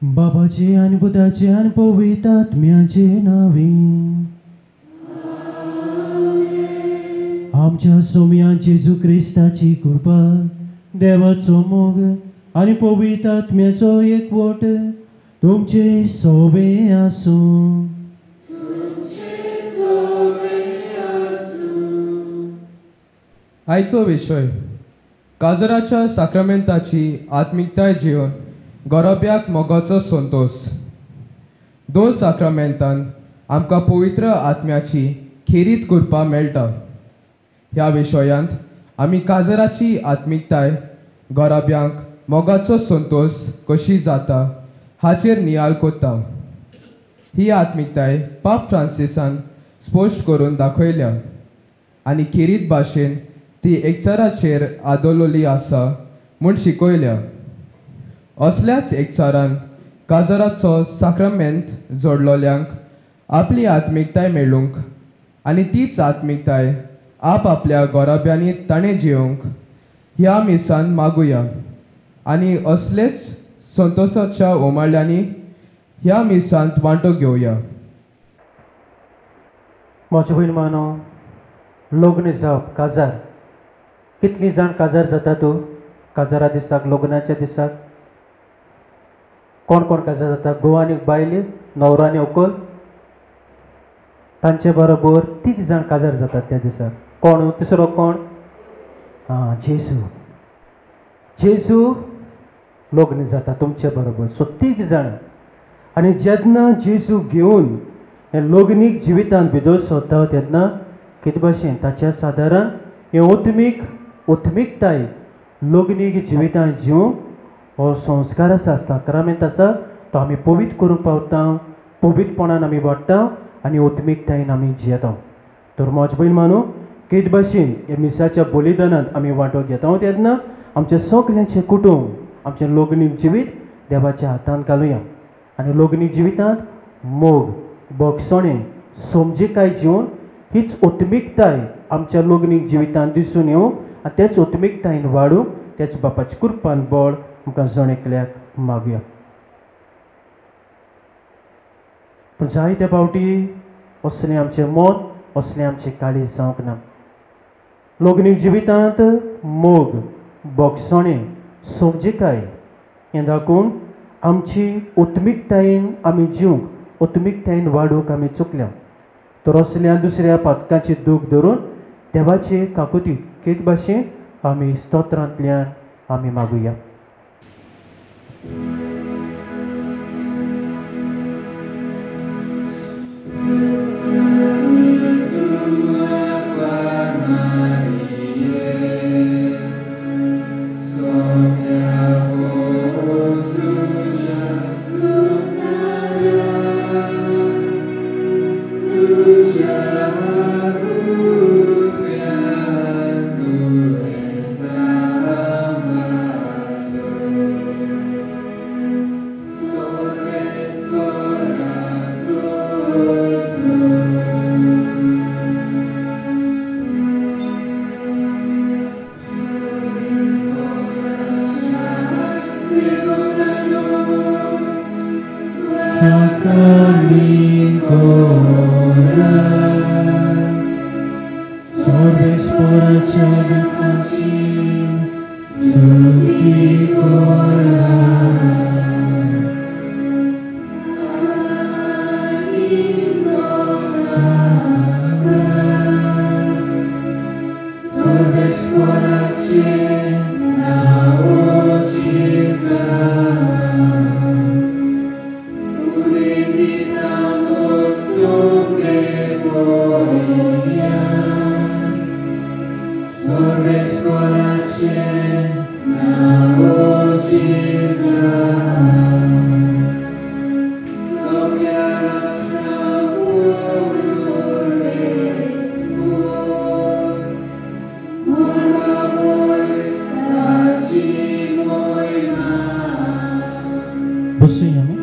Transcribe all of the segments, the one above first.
बाबाचे आणि पुताचे आणि पवित्र आत्म्याचे नावे आमच्या सोम्या जेजू क्रिस्ताची कृपा देवाचो मोग आणि पवित्र आत्म्याचो एकवट तुमचे सोबे आसूं. आयचो विषय काजराच्या साक्रामेंताची आत्मिकताय जिवन गरोब्याक मोगाचो संतोष. दोन साक्रामेंतान आमकां पवित्र आत्म्याची खेरीत कृपा मेळटा. ह्या विशयांत आमी काजराची आत्मिकताय गरोब्यांक मोगाचो संतोष कशी जाता हाचेर नियाळ कोत्ता. ही आत्मिकताय पाप फ्रांसिसान स्पश्ट करून दाखयल्या आनी खेरीत भाशेन ती एकचाराचेर आदरलोली आसा म्हूण शिकयल्या. असल्याच एकचारान काजराचो साक्रामेंत जोडलोल्यांक आपली आत्मिकताय मेळूंक आनी तीच आत्मिकताय आपल्या गोराब्यांनी ताणें जिवंक ह्या मिसान मागुया आनी असलेच संतोशाच्या उमाळ्यांनी ह्या मिसांत वांटो घेवया. म्हजो भयण मानो लग्न जावप काजार कितलीं जाण काजार जाता तूं काजारा दिसाक लग्नाच्या दिसाक कोण कोण काजार जाता. घोव आनी बायल न्हवरो आनी व्हंकल तांचे बरोबर तीग जाण काजार जातात त्या दिसाक. कोण तिसरो कोण जेजू. जेजू लग्न जाता तुमचे बरोबर. सो तीग जाण आनी जेन्ना जेजू घेवन हे लग्नीक जिवितांत भितर सोदता तेन्ना कितें भाशेन ताच्या सादारण हे ओत्मिकताय लग्नीक जिवितांत जिवंक हो संस्कार आसा साक्रामेंत आसा तो आमी पवित्र करून पावता पवित्रपणान आमी वाडटा आनी ओत्मिकतायेन आमी जियेता. तर म्हजे भयण मानू कित भाशेन हे मिसाच्या बलिदानांत आमी वांटो घेता तेन्ना आमचे सगळ्यांचे कुटुंब आमचें लग्नीक जिवीत देवाच्या हातांत घालुया आनी लग्नीक जिवितांत मोग भोगसणें समजिकाय जिवन हीच ओत्मिकताय आमच्या लग्नीक जिवितांत दिसून येवं आनी तेच ओत्मिकतायेन वाडूंक तेच बापाची कृपान बळ आमकां जण एकल्याक मागुया. पूण जायते फावटी असलें आमचें मन असलें आमचें काळीज जावंक ना. लग्नीक जिवितांत मोग बोगसणें सोबजीकाय हें दाखोवन आमची उत्मिकतायेन आमी जिवंक उत्मिकतायेन वाडूंक आमी चुकल्या. तर असल्या दुसऱ्या पातकांची दूख धरून देवाचे काकुती केत भाशेन आमी स्तोत्रांतल्यान आमी मागुया. बसूया आमी.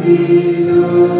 Dio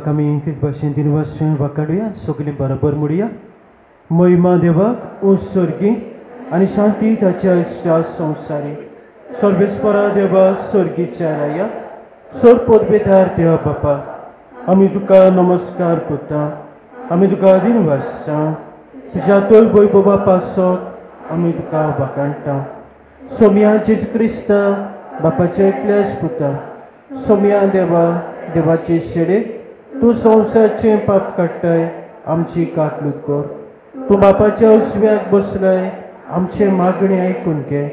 देवाक आमी एक भाशेन दिनवासून वाकाडुया, सगळीं बरोबर म्हणुया. महिमा देवाक उत्सर्गी आनी शांती ताच्या इश्टा संवसारी. सर्वेस्परा देवा सर्गीच्या राया, सोरपोतबेदार देवा बापा, आमी तुका नमस्कार करता, आमी तुका दिनवासता. तुज्या तोल वैभवा पासत आमी तुका वाकाणटा. सोम्या जेजू क्रिस्ता बापाच्या एकल्याच पुता, सोम्या देवा देवाचे शेडे, तूं संवसारचें पाप काडटाय, आमची काटलूत कर. तूं बापाच्या उजव्याक बसलाय, आमचे मागणी आयकून घे.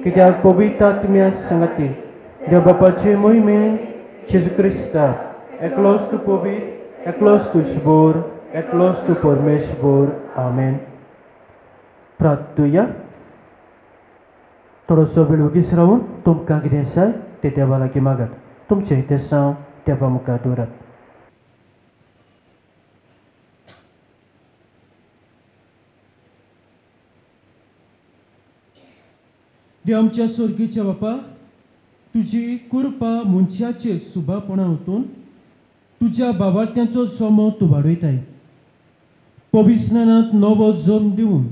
कित्याक पवित्र आत्म्या सांगाती देव बापाचे मोहिमेन जेजू क्रिस्ता एकलोच तूं पवित्र, एकलोच तूं शुभोर, एकलोच तूं परमेश्वर. आमेन. प्रार्थुया. थोडोसो वेळ उगीच रावून तुमकां कितें जाय तें देवा लागीं मागात. तुमचें तें सांव देवा मुखार दवरात. देव आमच्या स्वर्गीच्या बापा, तुजी कृपा मनशाचेर सुभापणा वतून तुज्या बाबार्थ्यांचो सोमो तूं वाडयताय. पवित्र स्नानांत नवो जल्म दिवन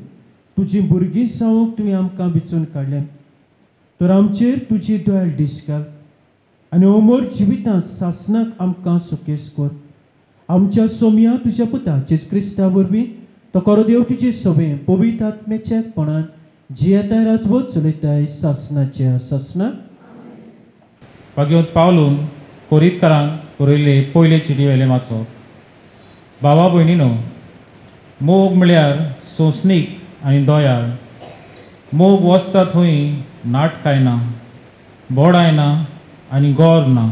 तुजी भुरगीं जावंक तुवें आमकां वेंचून काडलें. तर आमचेर तुजी दयाळ दिश्ट घाल आनी अमर जिवितांत सासणाक आमकां सुकेस कर. आमच्या सोम्या तुज्या पुता जेजू क्रिस्ता वरवीं तो खरो देव तुजे सवें पवित्र आत्म्याच्यापणान जियेताय, राजवट चलयताय सासणाच्या सासणाक. पागेवंत पावलून कोरीतकारांक बरयल्ले पयले चिटी वेले वाचप. भावा भयणीनो, मोग म्हळ्यार सोंसणीक आनी दोयाळ. मोग वचता थंय नाटकाय ना, बोडाय ना आनी गोर ना.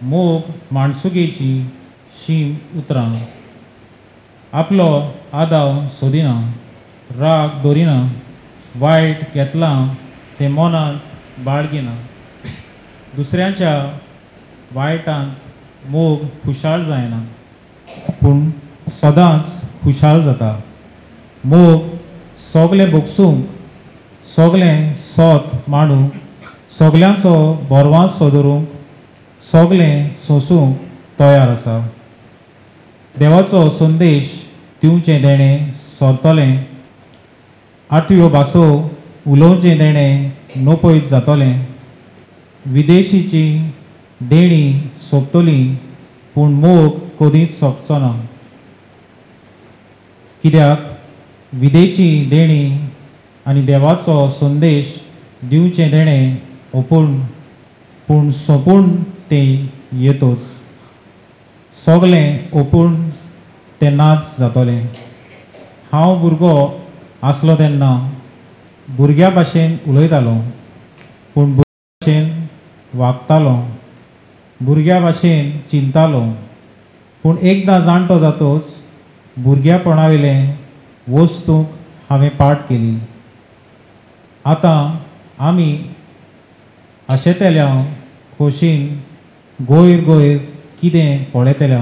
मोग माणसुगेची शीम उतरां. आपलो आदाव सोदिना, राग दवरिना, वायट घेतलां तें मनांत बाळगिना. दुसऱ्यांच्या वायटांत मोग खुशाल जायना, पूण सदांच खुशाल जाता. मोग सोगलें भोगसूंक, सोगलें सोत मांडूंक, सोगल्यांचो बोरवांस सोदरूंक, सोगलें सोंसूंक तयार आसा. देवाचो संदेश दिवचें देणें सोदतलें. आठव्यो भासो उलोवचें देणें नोपयत जातलें. विदेशीची देणी सोंपतली, पूण मोग कधीच सोंपचो ना. कित्याक विदेची देणी आनी देवाचो संदेश दिवचें देणें ओपूण, पूण सोंपून तें येतोच. सोगलें ओपूण तें नाच जातलें. हांव भुरगो आसलो तेन्ना भुरग्या भाशेन उलयतालो, पूण भुरग्या भाशेन वागतालो, भुरग्या भाशेन चिंतालो. पूण एकदां जाणटो जातोच भुरग्यापणावेलें वस्तूंक हांवें पाठ केली. आतां आमी आशेतेल्या खोशेन गोयर गोयर कितें पळयतल्या,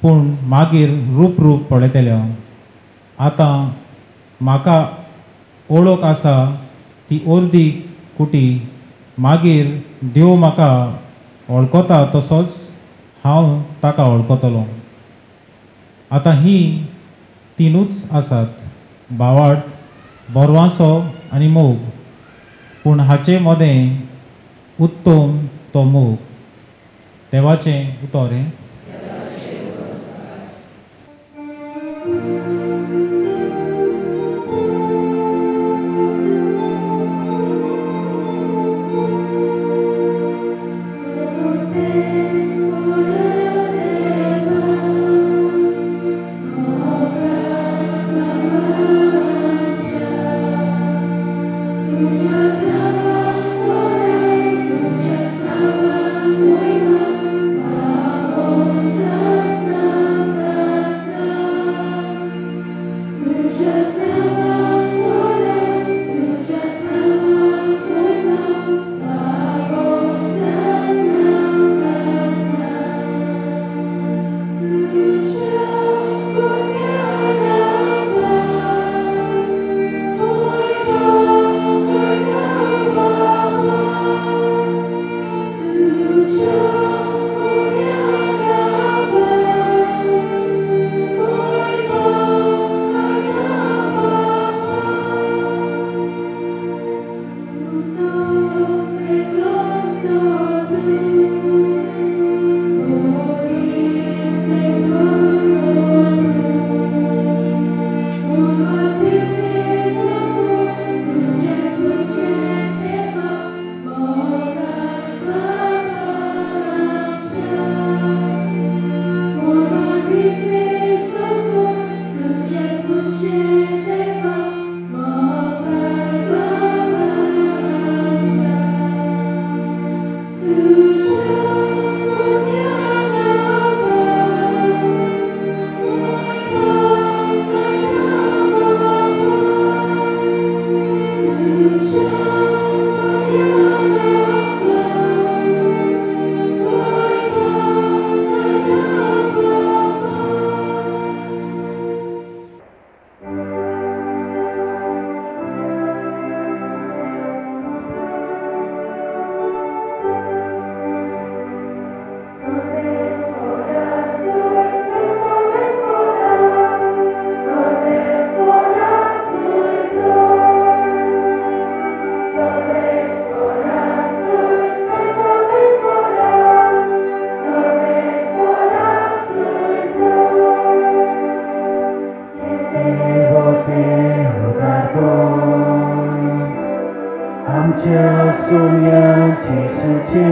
पूण मागीर रूप रूप पळयतल्या. आतां म्हाका ओळख आसा ती अर्दी कुटी, मागीर देव म्हाका वळखता तसोच हांव ताका वळखतलों. आतां ही तिनूच आसात, भावार्थ, बोरवांसो आनी मोग. पूण हाचे मोदें उत्तम तो मोग. देवाचें उतर. Tuja तुझ्या सोय्याची सुचे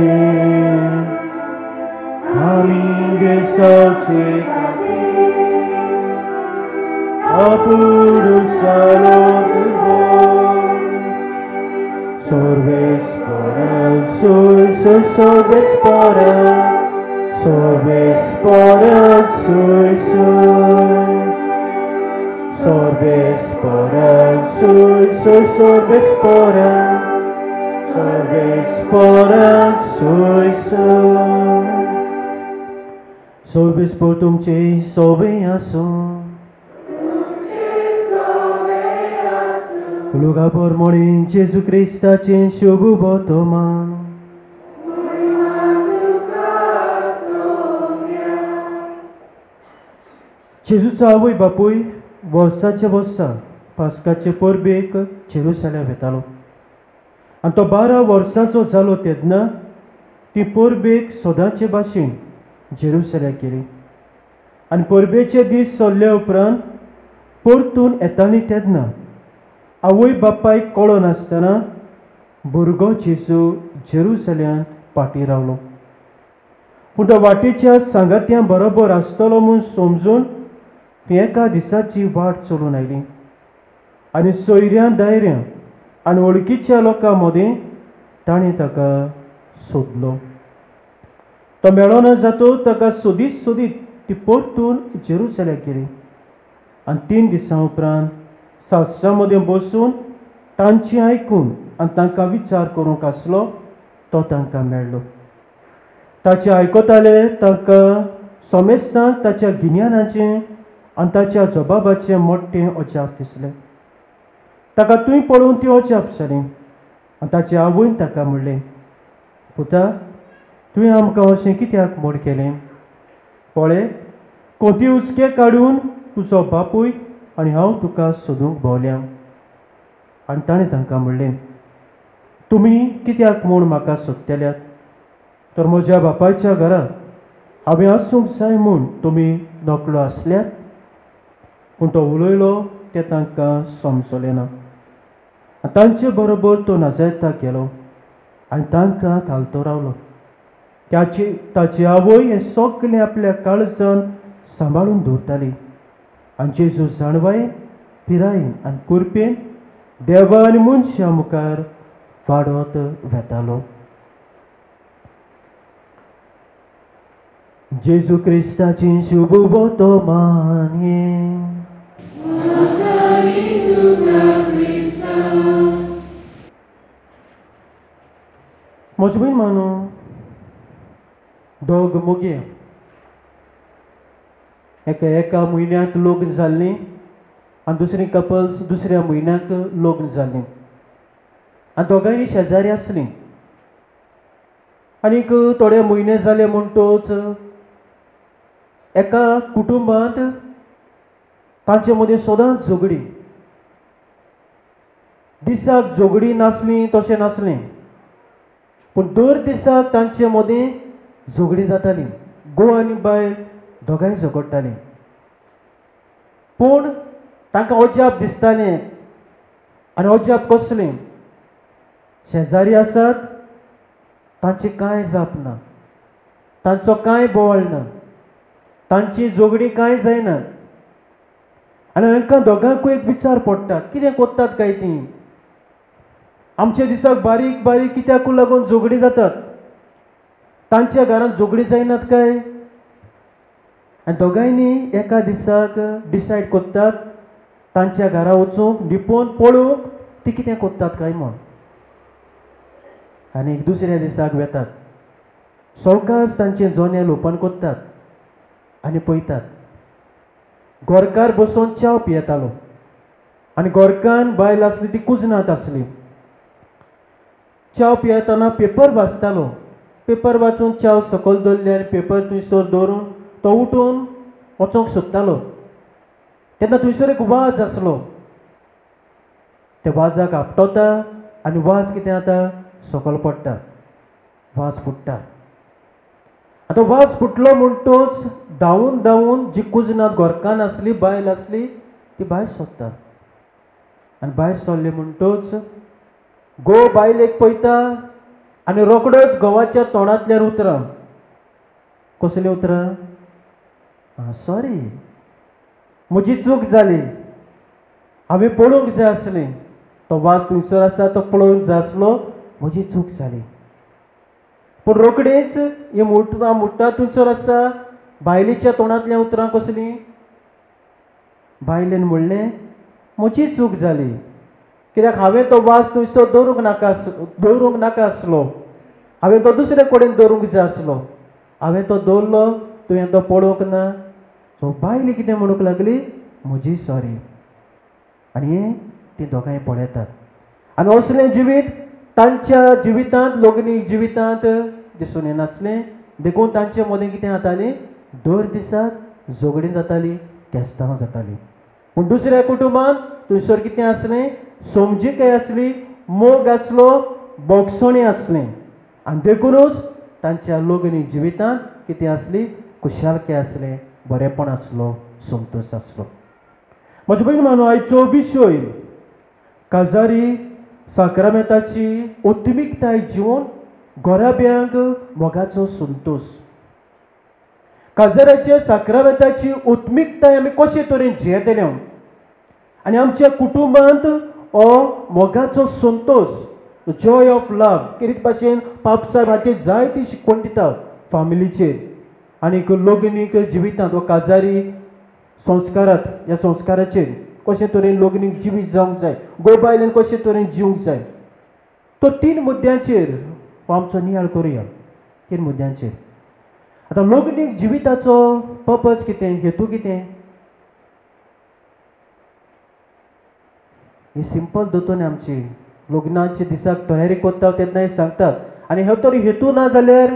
आम्ही बेसाचे apudu saludo sorbes pora sorbes pora sorbes pora sorbes pora sorbes pora sorbes por तुमचे सोबे आसूं Luga por morir Gesù Cristaचे शुभ वर्तमान जेजूचो आवय बापूय वर्साच्या वर्सा पास्काचे परबेक जेरुसलेम वेतालो आनी तो 12 वर्साचो जालो तेन्ना ती परबेक सदांचे भाशेन जेरुसलेम केली आनी परबेचे दीस सोल्ल्या उपरांत परतून येताली तेन्ना आवय बापायक कळो नासतना भुरगो जेजू जेरुसलेमांत फाटीं रावलो पूण तो वाटेच्या सांगात्यां बरोबर आसतलो म्हूण समजून ती एका दिसाची वाट चलून आयली आनी सोयऱ्यां दायऱ्यां आनी वळखीच्या लोकां मदीं ताणें ताका सोदलो तो मेळना जातो ताका सोदीत सोदीत ती परतून जेरुसलेम गेली आनी 3 दिसां उपरांत शास्त्रां मदें बसून तांची आयकून आनी तांकां विचार करूंक आसलो तो तांकां मेळ्ळो ताचे आयकताले तांकां सोमेस्तांक ताच्या गिन्यानाचें आनी ताच्या जबाबाचें मोठें अजाप दिसलें ताका तुंय पळोवन ती अजाप जाली आनी ताचे आवयन ताका म्हणलें पुता तुवें आमकां अशें कित्याक म्हूण केलें पळय कोती उचके काडून तुजो बापूय आनी हांव तुका सोदूंक भोंवल्या आनी ताणें तांकां म्हणलें तुमी कित्याक म्हूण म्हाका सोदतेल्यात तर म्हज्या बापायच्या घरांत हांवें आसूंक जाय म्हूण तुमी नकळो आसल्यात पूण तो उलयलो तें तांकां समजलें ना तांचे बरोबर तो नाजारेताक गेलो आनी तांकां घालतो रावलो ताची आवय हें सगळें आपल्या काळजान सांबाळून दवरताली आनी जेजू जाणवायेन पिरायेन आनी कुरपेन देवा आनी मनशां मुखार वाडत वेतालो जेजू क्रिस्ताची शुभ वर्तमान म्हजे मानू दोग मोगे एका म्हयन्याक लग्न जाल्लीं आनी दुसरी कपल्स दुसऱ्या म्हयन्याक लग्न जाल्लीं आनी दोगांयनी शेजारी आसलीं आनीक थोडे म्हयने जाले म्हणटच एका कुटुंबांत तांचे मदीं सदांच झगडी दिसाक झगडी नासली तशें नासलें पूण दर दिसाक तांचे मदीं झगडी जाताली घोव आनी बायल दोगांय झगडटालीं पूण तांकां अजाप दिसतालें आनी अजाप कसलें शेजारी आसात तांची कांय जाप ना तांचो कांय बोवाळ ना तांची झगडी कांय जायना आनी हांकां दोगांकूय एक विचार पडटा कितें कोत्तात काय तीं आमच्या दिसाक बारीक बारीक कित्याकू लागून झगडी जातात तांच्या घरांत झगडी जायनात काय आनी दोगांयनी एका दिसाक डिसायड कोत्तात तांच्या घरा वचूंक लिपोवन पळोवंक ती कितें कोत्तात काय म्हूण आनी दुसऱ्या दिसाक वेतात सवकास तांचें जोनेल ओपन कोत्तात आनी पळयतात गोरकार बसून च्या पियेतालो आनी गोरकान बायल आसली ती कुजनात आसली च्या पियेतना पेपर वाचतालो पेपर वाचून च्या सकयल दवरले आनी पेपर थंयसर दवरून तो उठून वचोंक सोदतालो तेन्ना थंयसर एक वाज आसलो त्या वाजाक आपटता आनी वाज कितें जाता सकयल पडटा वाज फुट्टा आतां वाज फुटलो म्हणटच धांवून धांवून जी कुजनात गोरकान आसली बायल आसली ती भायर सरता आनी भायर सरली म्हणटच घोव बायलेक पळयता आनी रोखडोच घोवाच्या तोंडांतल्यान उतरां. कसलीं उतरां? सॉरी, म्हजी चूक जाली, हांवें पळोवंक जाय आसलें, तो वास थंयसर आसा तो पळोवंक जाय आसलो, म्हजी चूक जाली. पूण रोखडीच ही मुट्टा थंयसर आसा बायलेच्या तोंडांतल्यान उतरां कसलीं? बायलेन म्हणलें, म्हजी चूक जाली, कित्याक हांवें तो वास थंयसर दवरूंक नाका आसलो, हांवें तो दुसरे कडेन दवरूंक जाय आसलो, हांवें तो दवरलो, तुवें तो पळोवंक ना. सो बायल कितें म्हणूंक लागली? म्हजी सॉरी. आनी ती दोगांय पळयतात. आनी असलें जिवीत तांच्या जिवितांत, लग्नीक जिवितांत दिसून येनासलें. देखून तांचे मदें कितें जातालें? दर दिसाक झगडीं जातालीं, केस्तांव जातालीं. पूण दुसऱ्या कुटुंबांत थंयसर कितें आसलें? समजीकाय आसली, मोग आसलो, बोगसणी आसलें. आनी देखूनच तांच्या लग्नीक जिवितांत कितें आसली? खुशालकाय आसलें, बरेपण आसलो, संतोश आसलो. म्हजे भयण मानो, आयचो विशय काजारी साक्रामेंताची ओत्मिकताय जिवन घोराब्यांक मोगाचो संतोश. काजाराच्या साक्रामेंताची ओत्मिकताय आमी कशे तरेन जियेतले आनी आमच्या कुटुंबांत हो मोगाचो संतोष, जॉय ऑफ लव, कितें भाशेन पाप साहेब हाचेर जायती शिकवण दिता फामिलीचेर आनीक लग्नीक जिवितांत, वा काजारी संस्कारांत, ह्या संस्काराचेर कशे तरेन लग्नीक जिवीत जावंक जाय, घोव बायलेन कशे तरेन जिवंक जाय. तो 3 मुद्द्यांचेर हो आमचो नियाळ करुया. 3 मुद्द्यांचेर. आतां लग्नीक जिविताचो पर्पज कितें, हेतू कितें? ही सिंपल दोतोन आमची लग्नाच्या दिसाक तयारी करता तेन्ना सांगतात. आनी ह्यो तरी हेतू ना जाल्यार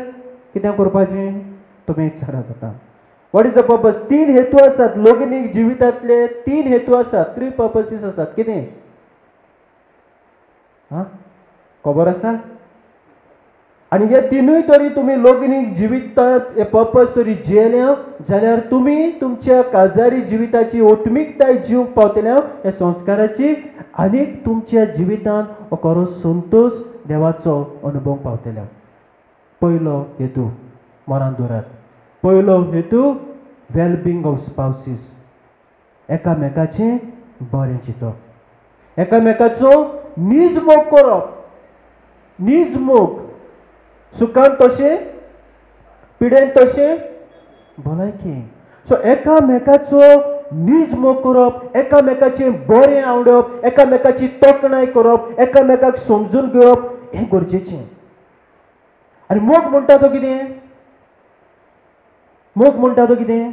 कितें करपाचें? तुमी विचारात आतां. What is the purpose? 3 हेतू आसात लग्नीक जिवितांतले. 3 हेतू आसात, 3 पर्पसीस आसात. कितें? खबर आसा? आनी हे 3य तरी तुमी लग्नीक जिवितांत हे पर्पज तरी जियेल्या जाल्यार तुमी तुमच्या काजारी जिविताची ओत्मिकताय जिवंक पावतल्या ह्या संस्काराची, आनीक तुमच्या जिवितांत हो खरो संतोष देवाचो अनुभव पावतल्या. पयलो हेतू मरान दवरात. पयलो हेतू वेलबिंग ऑफ स्पाउसीस. एकामेकाचें बरें चिंतप, एकामेकाचो नीज मोग करप. नीज मोग सुखान तशें, पिडेन तशें भलायकी. सो एकामेकाचो नीज मोग करप, एकामेकाचें बरें आवडप, एकामेकाची तोखणाय करप, एकामेकाक समजून घेवप, हें गरजेचें. आनी मोग म्हणटा तो कितें? मोग म्हणटा तो कितें?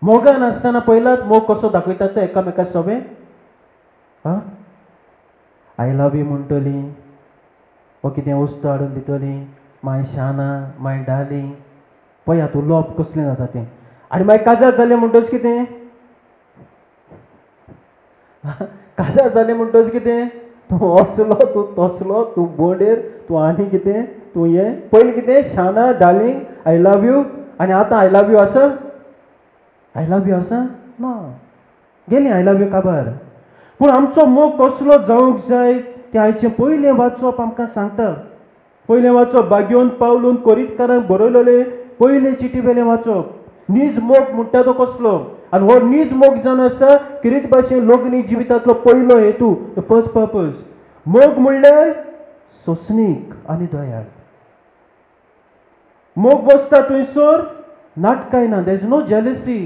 मोगान आसतना पयलात मोग कसो दाखयतात तो एकामेकाक सोबे? आय लव यू म्हणटली, वो कितें वस्तू हाडून दितली, माय शाना, माय डार्लिंग. पळया तूं लोभ कसलें जाता तें. आनी मागीर काजार जालें म्हणटच कितें? काजार जालें म्हणटच कितें? तूं असलो, तूं तसलो, तूं बोंडेर, तूं आनी कितें, तूं हें. पयलीं कितें? शाना, डार्लिंग, आय लव यू. आनी आतां आय लव यू आसा? आय लव यू आसा? ना, गेली आय लव यू काबार. पूण आमचो मोग कसलो जावंक जाय तें आयचें पयलें वाचप आमकां सांगता. पयलें वाचप भाग्योन पावलून कोरीतकारांक बरयलेलें पयलें चिटी वेलें वाचप. नीज मोग म्हणटा तो कसलो? आनी हो नीज मोग जावन आसा किरीत भाशेन लग्नीक जिवितांतलो पयलो हेतू, द फर्स्ट पर्पज. मोग म्हणल्यार सोंसणीक आनी दयाळ. मोग बसता थंयसर नाटकाय ना, देर इज नो जेलसी.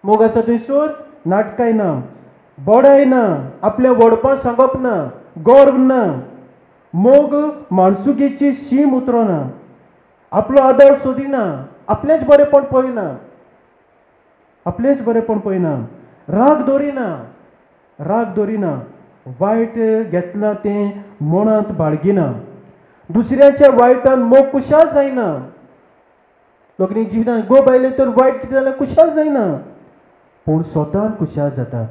मोग आसा थंयसर नाटकाय ना, बोडाय ना, आपलें व्हडपण सांगप ना, गर्व ना. मोग माणसुकेची शीम उतरना, आपलो आदार सोदिना, आपलेंच बरेपण पळयना, आपलेंच बरेपण पळयना. राग दवरिना, राग दवरिना, वायट घेतलां तें मनांत बाळगिना, दुसऱ्याच्या वायटान मोग कुशाल जायना. लग्नीक जिवितांत घोव बायले तर वायट कितें जाल्यार कुशाल जायना, पूण स्वतान कुशाल जाता.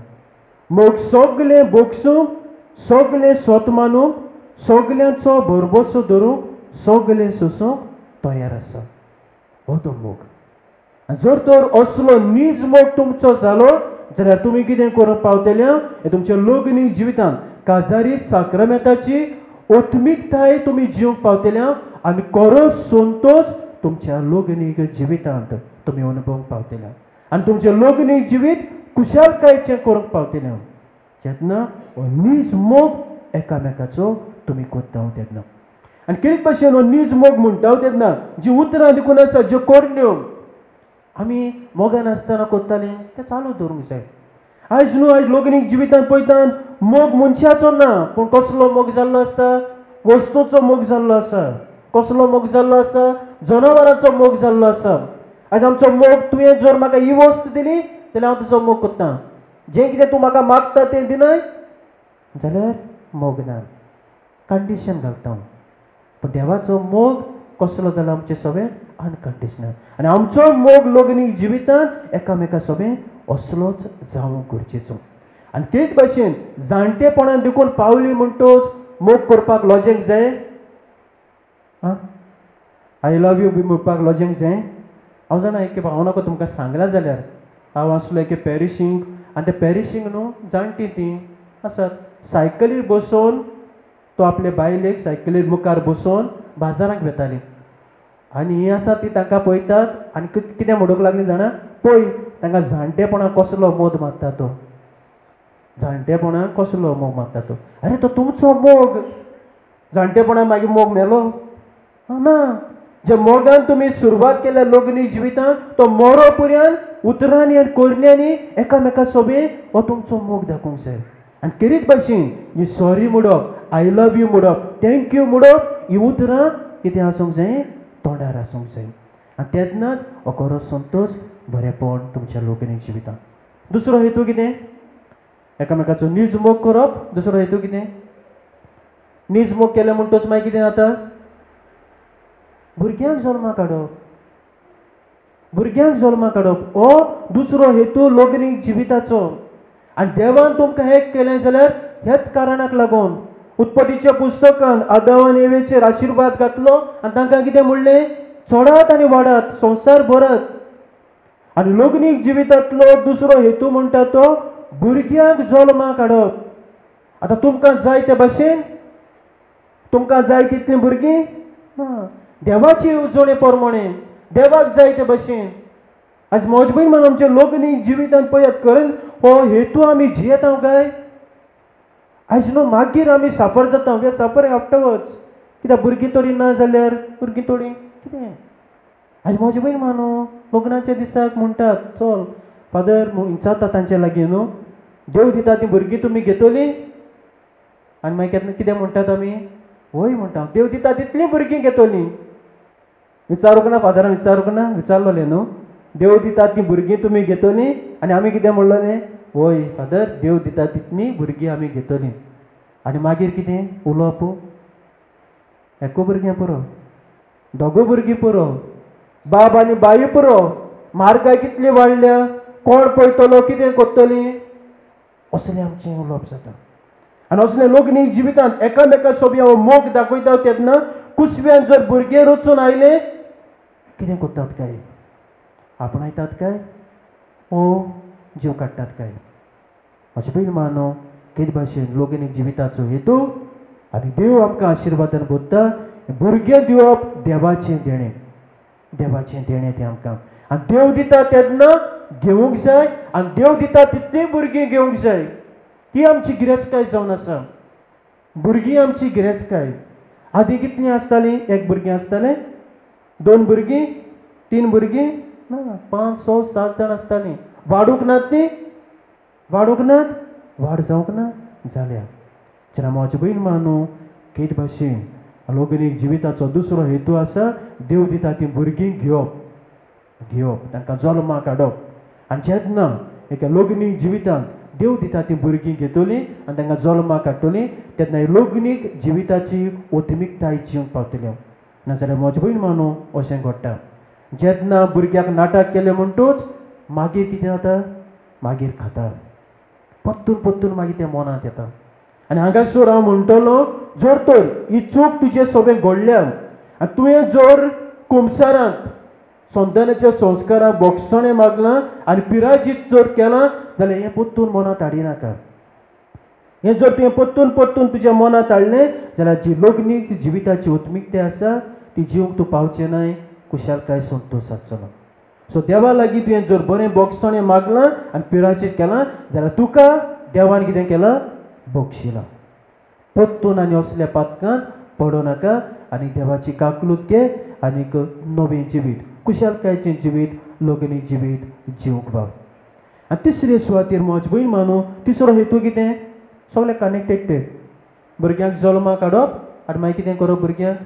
मोग सगलें भोगसूंक, सगलें स्वत मानूंक, सगल्यांचो भरभरोसो धरूंक, सगलें सोसूंक तयार आसा. हो तो मोग. जर तर असलो नीज मोग तुमचो जालो जाल्यार तुमी कितें करूंक पावतल्या? हे तुमच्या लग्नीक जिवितांत काजारी साक्रमेंताची ओत्मिकताय तुम्ही जीवंक पावतल्या आनी खरो संतोष तुमच्या लोगनीक जिवितांत तुम्ही अनुभवूंक पावतल्या आनी तुमचें लोगनीक जिवीत कुशालकायेचें करूंक पावतलें जेन्ना नीज मोग एकामेकाचो तुम्ही कोत्ता तेन्ना आनी कितें भाशेन हो नीज मोग म्हणटा तेन्ना जी उतरां देखून आसा ज्यो कोरण्यो आमी मोगान आसतना कोत्तालीं तें चालू दवरूंक जाय आयज न्हू आयज लोगनीक जिवितांत पळयतात मोग मनशाचो ना पूण कसलो मोग जाल्लो आसा वस्तूचो मोग जाल्लो आसा कसलो मोग जाल्लो आसा जनावरांचो मोग जाल्लो आसा आयज आमचो मोग तुवें जर म्हाका ही वस्त दिली जाल्यार हांव तुजो मोग कोत्तां जें कितें तूं म्हाका मागता तें दिनाय जाल्यार मोग ना कंडिशन घालता पण देवाचो मोग कसलो जाला आमचें सगळें अनकंडिशनल आनी आमचो मोग लोगनीक जिवितांत एकामेका सगळें असलोच जावंक गरजेचो आनी तेच भाशेन जाणटेपणान देखून पावली म्हणटोच मोग करपाक लॉजिक जाय आय लव यू बी म्हणपाक लॉजिक जाय हांव जाणा एक हांव नाका तुमकां सांगला जाल्यार हांव आसलो एक पॅरिशींक आनी ते पॅरिशींक न्हू जाणटी तीं आसात सायकलीर बसोवन तो आपले बायलेक सायकलीर मुखार बसोवन बाजाराक वेताली आनी ही आसा ती तांकां पळयतात आनी कितें म्हणूंक लागली जाणा पळय तांकां जाणटेपणां कसलो मोद मारता तो जाणटेपणां कसलो मोग मारता तो अरे तो तुमचो मोग जाणटेपणां मागीर मोग मेलो ना जे मोगान तुमी सुरवात केल्या लोगनीक जिवितांत तो मोरो पर्यंत उतरांनी आनी कोरण्यांनी एकामेका सोबे हो तुमचो मोग दाखोवंक जाय आनी किरीत भाशेन ही सॉरी म्हणप आय लव यू म्हणप थँक्यू म्हणप ही उतरां कितें आसूंक जाय तोंडार आसूंक जाय आनी तेन्नाच हो खरो संतोश बरेपण तुमच्या लोगनीक जिवितांत दुसरो हेतू कितें एकामेकाचो नीज मोग करप दुसरो हेतू कितें नीज मोग केले म्हणटच मागीर कितें जाता भुरग्यांक जल्मा काडप भुरग्यांक जल्मा काडप हो दुसरो हेतू लोगनीक जिविताचो आनी देवान तुमकां हें केलें जाल्यार हेच कारणाक लागून उत्पत्तीच्या पुस्तकांत आदाम आनी एवेचेर आशिर्वाद घातलो आनी तांकां कितें म्हणलें चडात आनी वाडात संवसार भरात आनी लोगनीक जिवितांतलो दुसरो हेतू म्हणटा तो भुरग्यांक जल्मा काडप आतां तुमकां जाय ते भाशेन तुमकां जाय तितलीं भुरगीं ना देवाची येवजणे प्रमाणे देवाक जाय ते भाशेन आज मजबूत म्हणून आमच्या लोगनीक जिवितांत पळयात कारण हो हेतू आमी जियेता काय आयज न्हू मागीर आमी साफर जाता वी साफर आफ्टरवर्ड्स कित्याक भुरगीं थोडीं ना जाल्यार भुरगीं थोडीं कितें आयज मजबूत म्हणून लग्नाच्या दिसाक म्हणटात चल फादर विचारता तांचे लागीं न्हू देव दिता ती भुरगीं तुमी घेतली आनी मागीर कितें म्हणटात आमी वय म्हणटा देव दिता तितलीं भुरगीं घेतली विचारूंक ना फादरान विचारूंक ना विचारलोलें न्हू देव दिता ती भुरगीं तुमी घेतली आनी आमी कितें म्हणलोलें वय फादर देव दिता तितलीं भुरगीं आमी घेतली आनी मागीर कितें उलोवप एकू भुरगें पुरो दोगू भुरगीं पुरो बाब आनी बाई पुरो मार्गाय कितली वाडल्या कोण पळयतलो कितें करतली असलें आमचें उलोवप जाता आनी असलें लोगनीक जिवितांत एकामेका सोबी हांव मोग दाखयता तेन्ना कुसव्यान जर भुरगे रचून आयले कितें करतात काय आपणायतात काय ओ जीव काडटात काय अशें पळय मानो कितें भाशेन लोगनीक जिविताचो हेतू आनी देव आमकां आशिर्वादान बोधता भुरगे दिवप देवाचें देणें तें आमकां आनी देव दिता तेन्ना घेवंक जाय आनी देव दिता तितलीं भुरगीं घेवंक जाय ती आमची गिरेस्तकाय जावन आसा भुरगीं आमची गिरेस्तकाय आदी कितलीं आसतालीं एक भुरगें आसतालें दोन भुरगीं तीन भुरगीं ना 5, 6, 7 जाण आसतालीं वाडूंक नात ती वाडूंक नात वाड जावंक ना जाल्या जेन्ना म्हजे बहीण मानू केट भाशेन लोगनीक जिविताचो दुसरो हेतू आसा देव दिता ती भुरगीं घेवप तांकां जल्माक हाडप आनी जेन्ना एका लोगनीक जिवितांत देव दिता ती भुरगीं घेतलीं आनी तांकां जल्माक हाडटलीं तेन्ना लोगनीक जिविताची ओत्मिकताय जिवंक पावतल्यो नाजाल्यार म्हजे बहीण मानू अशें घडटा जेन्ना भुरग्याक नाटक केलें म्हणटूच मागीर कितें जाता मागीर खाता पत्तून मागीर तें मनांत येता आनी हांगासर हांव म्हणटलो जर तर ही चूक तुजें सगळें घडल्या आनी तुवें जर कुमसारांत संतानाच्या संस्कारां बोगसणें मागलां आनी पिराजीत जर केलां जाल्यार हें पत्तून मनांत हाडिनाका हें जर तुवें परतून परतून तुज्या मनांत हाडलें जाल्यार जी लग्नीक जिविताची उत्मिकताय आसा ती जिवंक तूं पावचें नाय, कुशालकाय संतोश आसचो. सो देवा लागीं तुवें जर बरें बोगसोणें मागलां आनी पिराचीत केलां जाल्यार तुका देवान कितें केलां? बक्षिलां. परतून आनी असल्या पातकांत पडो नाका आनी देवाची काकलूत घे आनीक नवें जिवीत, कुशालकायेचें जिवीत, लग्नीक जिवीत जिवंक पाव. आनी तिसरे सुवातेर म्हज भयण मानू तिसरो हेतू कितें? सगळें कनेक्टेड ते भुरग्यांक जल्माक हाडप आनी मागीर कितें करप भुरग्यांक?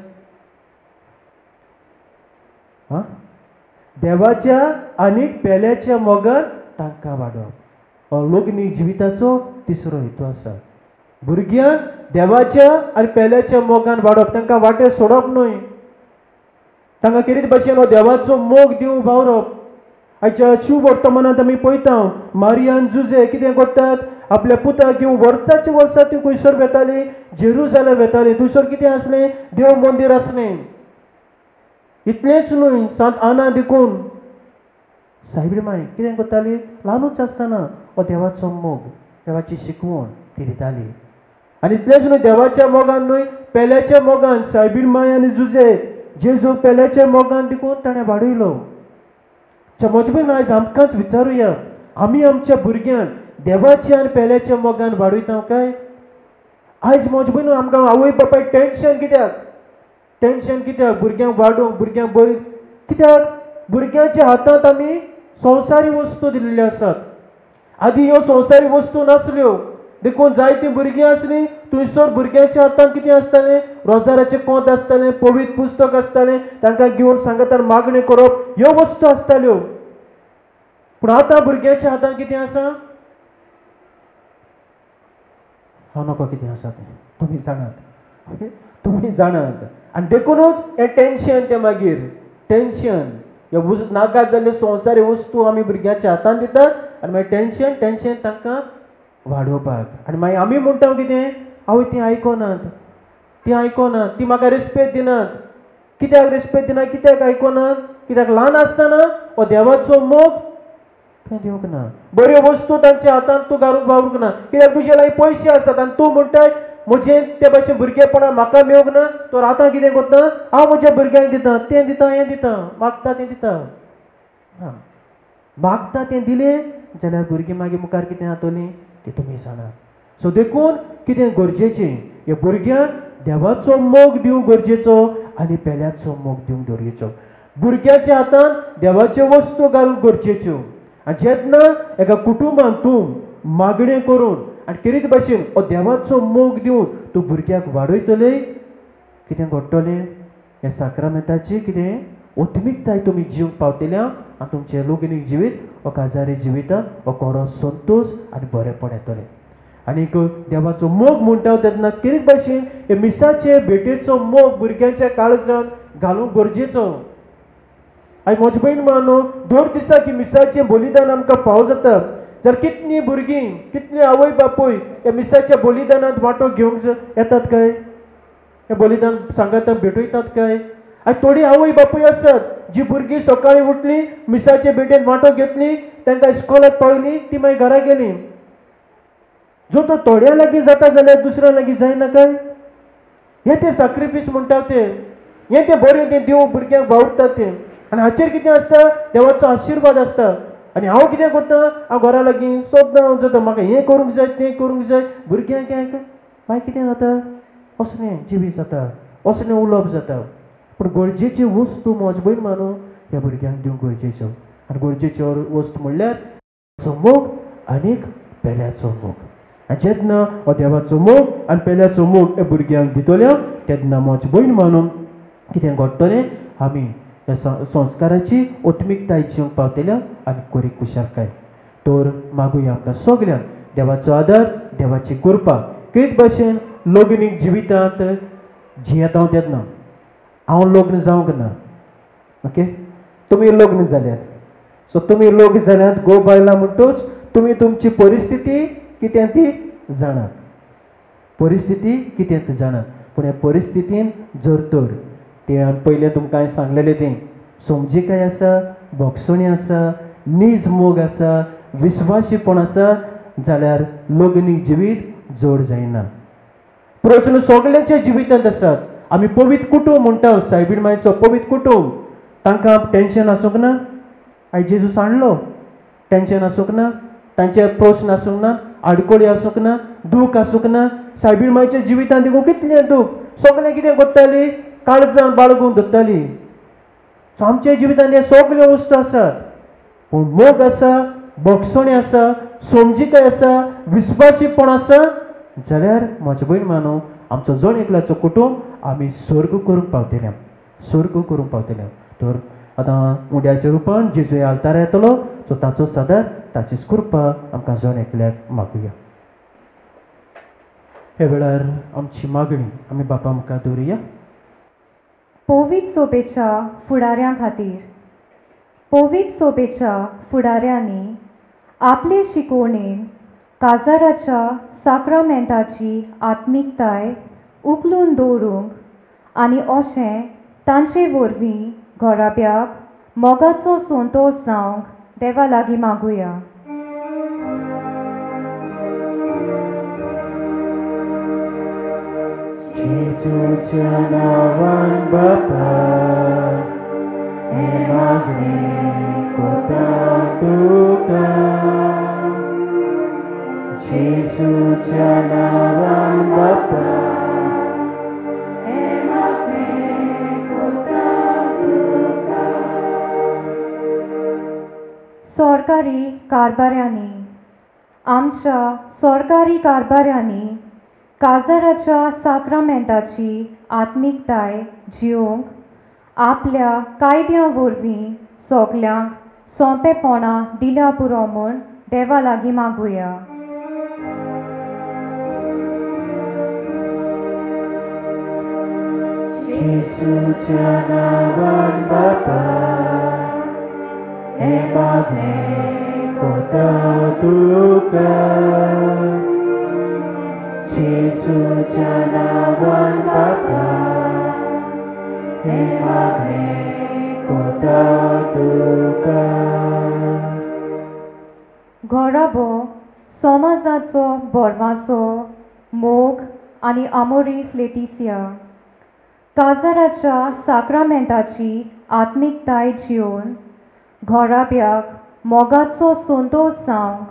देवाच्या आनीक पेल्याच्या मोगान तांकां वाडप. हो लग्नीक जिविताचो तिसरो हेतू आसा. भुरग्यांक देवाच्या आनी पेल्याच्या मोगान वाडप, तांकां वाटेर सोडप न्हय, तांकां कितें भाशेन हो देवाचो मोग दिवंक वावरप. आयच्या शुभ वर्तमानांत आमी पळयता मारिया आनी जुजे कितें करतात? आपल्या पुताक घेवन वर्सांची वर्सां ती खंयसर वेताली? जेरुजालेम वेताली. थंयसर कितें आसलें? देव मंदीर आसलें. इतलेंच न्हय, सांत आना देखून सायबीण माय कितें करताली? ल्हानूच आसतना हो देवाचो मोग, देवाची शिकवण ती दिताली. आनी इतलेंच न्हय, देवाच्या मोगान न्हय, पेल्याच्या मोगान सायबीण माय आनी जुजे जेजू पेल्याच्या मोगान देखून ताणें वाडयलो. म्हजे आयज आमकांच विचारुया, आमी आमच्या भुरग्यांक देवाच्या आनी पेल्याच्या मोगान वाडयता काय? आयज म्हजे भयण आमकां आवय बापायक टेन्शन कित्याक? टेन्शन कित्याक? भुरग्यांक वाडोवंक, भुरग्यांक बरी कित्याक? भुरग्यांच्या हातांत आमी संवसारी वस्तू दिल्ल्यो आसात. आदी ह्यो संवसारी वस्तू नासल्यो देखून जायतीं भुरगीं आसलीं, थंयसर भुरग्यांच्या हातांत कितें आसतालें? रोजाराचें कोंत आसतालें, पवित्र पुस्तक आसतालें, तांकां घेवन सांगातार मागणी करप, ह्यो वस्तू आसताल्यो. पूण आतां भुरग्यांच्या हातांत कितें आसा? हांव नकळो कितें आसा तें तुमी जाणात, तुमी जाणात. आनी देखूनच हें टेन्शन तें मागीर टेन्शन ह्यो नाकात जाल्ल्यो संवसारी वस्तू आमी भुरग्यांच्या हातांत दितात आनी मागीर टेन्शन टेन्शन तांकां वाडोवपाक. आनी मागीर आमी म्हणटा कितें? आवय तीं आयकोनात, तीं आयकोनात, तीं म्हाका रेस्पेद दिनात. कित्याक रेस्पेद दिनात? कित्याक आयकोनात? कित्याक ल्हान आसतना हो देवाचो मोग तें दिवंक ना. बऱ्यो वस्तू तांच्या हातांत तूं घालूंक वावरूंक ना. कित्याक तुजे लागीं पयशे आसात आनी तूं म्हणटाय म्हजें ते भाशेन भुरगेपणां म्हाका मेळूंक ना, तर आतां कितें करता? हांव म्हज्या भुरग्यांक दितां, तें दितां, हें दितां, मागता तें दितां. मागता तें दिलें जाल्यार भुरगीं मागीर मुखार कितें जातलीं तें तुमी जाणात. सो देखून कितें गरजेचें? ह्या भुरग्यांक देवाचो मोग दिवंक गरजेचो आनी पेल्याचो मोग दिवंक गरजेचो. भुरग्याच्या हातांत देवाच्यो वस्तू घालूंक गरजेच्यो. आनी जेन्ना एका कुटुंबांत तूं मागणें करून आनी कितें भाशेन हो देवाचो मोग दिवन तूं भुरग्याक वाडयतलें, कितें घडटलें? ह्या साक्रामेंताची कितें उत्मिकताय तुमी जीवंक पावतल्या आनी तुमचें लग्नीक जिवीत हो काजारी जिवितां हो खरो संतोश आनी बरेंपण येतलें. आनीक देवाचो मोग म्हणटा तेन्ना कितें भाशेन हे मिसाचे भेटेचो मोग भुरग्यांच्या काळजांत घालूंक गरजेचो. आयज म्हजे भयण मानो दर दिसा की मिसाचें बलिदान आमकां फावो जाता जाल्यार कितलीं भुरगीं, कितलीं आवय बापूय ह्या मिसाच्या बलिदानांत वांटो घेवंक येतात काय? हें बलिदान सांगाताक भेटयतात काय? आयज थोडी आवय बापूय आसात जीं भुरगीं सकाळीं उठलीं मिसाचे भेटेन वांटो घेतलीं, तांकां इस्कॉलाक पावलीं, तीं मागीर घरा गेलीं. जो तो थोड्या लागीं जाता जाल्यार दुसऱ्या लागीं जायना काय? हें तें सॅक्रिफीस म्हणटा तें, हें तें बरें तें देव भुरग्यांक वावुरता तें. आनी हाचेर कितें आसता? देवाचो आशिर्वाद आसता. आनी हांव कितें करता? हांव घरा लागीं सोदता जाता म्हाका हें करूंक जाय, तें करूंक जाय, भुरग्यांक हें मागीर कितें जाता? असलें जिवीत जाता, असलें उलोवप जाता. पूण गरजेची वस्तू म्हजे भयण मानू ह्या भुरग्यांक दिवंक गरजेच्यो. आनी गरजेच्यो वस्तू म्हणल्यार मोग आनीक पेल्याचो मोग. आनी जेन्ना हो देवाचो मोग आनी पेल्याचो मोग ह्या भुरग्यांक दितल्या तेन्ना म्हजे भयण मानून कितें घडटलें? आमी ह्या संस्काराची उत्मिकताय जिवंक पावतल्या आनी कोरी कुशालकाय. तर मागुया आपल्या सगळ्यांक देवाचो आदार, देवाची कृपा. कित भाशेन लग्नीक जिवितांत जियेता हांव तेन्ना हांव लग्न जावंक ना. ओके, तुमी लग्न जाल्यात. सो तुमी लग्न जाल्यात गो बायलां म्हणटूच तुमी तुमची परिस्थिती कितें ती जाणात. परिस्थिती कितें ती जाणात. पूण ह्या परिस्थितीन जर तर तें पयलें तुमकां हांवें सांगलेलें तें समजीकाय आसा, भोगसणी आसा, नीज मोग आसा, विस्वाशीपण आसा जाल्यार लग्नीक जिवीत जोड जायना. प्रश्न सगळ्यांच्या जिवितांत आसात. आमी पवित्र कुटुंब म्हणटा, सायबीण मायचो पवित्र कुटुंब. तांकां टेन्शन आसूंक ना. आयज जेजूस हाडलो, टेन्शन आसूंक ना, तांचे प्रश्न आसूंक ना, आडकोळी आसूंक ना, दूख आसूंक ना. सायबीण मायच्या जिवितांत देखून कितलें दूख. सगळें कितें करताली, काळजान बाळगून धरताली. सो आमच्या जिवितांत हे सगल्यो वस्तू आसात. पूण मोग आसा, भोगसणी आसा, समजिकाय आसा, विस्वासीपण आसा जाल्यार म्हज्या भयण मानू आमचो जण एकल्याचो कुटुंब आमी स्वर्ग करूंक पावतले. स्वर्ग करूंक पावतले. तर आतां उड्याच्या रुपान जेजू आल्तार येतलो. सो ताचो सदार ताचीच कृपा आमकां जण एकल्याक मागुया. हे वेळार आमची मागणी आमी बापा मुखार दवरुया. पवित्र सोबेच्या फुडाऱ्यां खातीर. पवित्र सोबेच्या फुडाऱ्यांनी आपले शिकवणेन काजाराच्या साक्रामेंटाची आत्मिकताय उखलून दवरूंक आनी अशें तांचे वरवीं घोराब्याक मोगाचो संतोश जावंक देवा लागीं मागुया. जेजूच्या नांवान बापा हे मागणी कोता तुका. जेजूच्या नांवान बापा हे मागणी कोता तुका. सरकारी कारभाऱ्यांनी. आमच्या सरकारी कारभाऱ्यांनी काजाराच्या साक्रामेंटाची आत्मिकताय जिवंक आपल्या कायद्या वरवीं सगल्यांक सोंपेपणां दिल्या पुरो म्हूण देवा लागीं मागुया. जेजूच्या नांवान बापा हे मागणी कोता तुका. जेजूच्या नांवान बापा हे मागणी कोता तुका. घोराबो समाजाचो बोरमासो मोग आनी आमोरीस लेटिसिया काजाराच्या साक्रामेंटाची आत्मिकताय जिवन घोराब्याक मोगाचो संतोश जावंक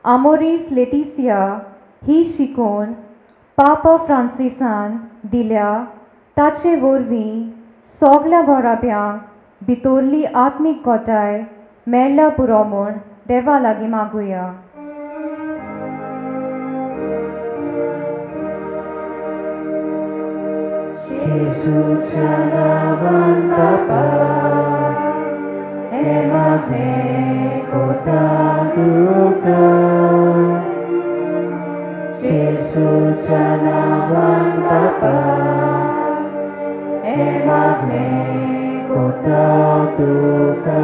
आमोरीस लेटिसिया ही शिकवण पापा फ्रांसिसान दिल्या ताचे वरवीं सगल्या घोराब्यांक भितरली आत्मीक गोठाय मेळ्ळ्या पुरो म्हूण देवा लागीं मागुया. जेजूच्या नांवान बापा हे मागणी कोता तुका. जेजूच्या नांवान बापा हे मागणी कोता तुका.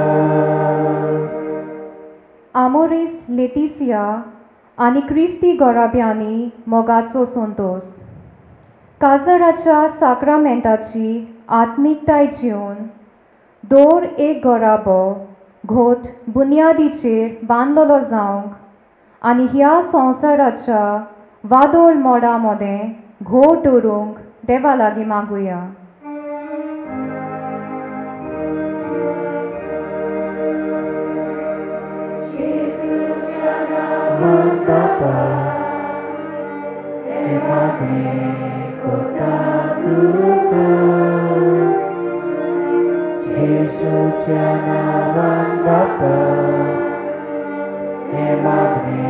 आमोरीस लेटिसिया आनी क्रिस्ती घोराब्यांनी मोगाचो संतोष. काजाराच्या साक्रामेंटाची आत्मिकताय जिवन दोर एक घोराबो घोट बुन्यादीचेर बांदलेलो जावंक आनी ह्या संवसाराच्या वादोळ मोडा मदें घोट दवरूंक देवा लागीं मागुया. जेजूच्या नांवान बापा हे मागणी कोता तुका. जेजूच्या नांवान बापा हे मागणी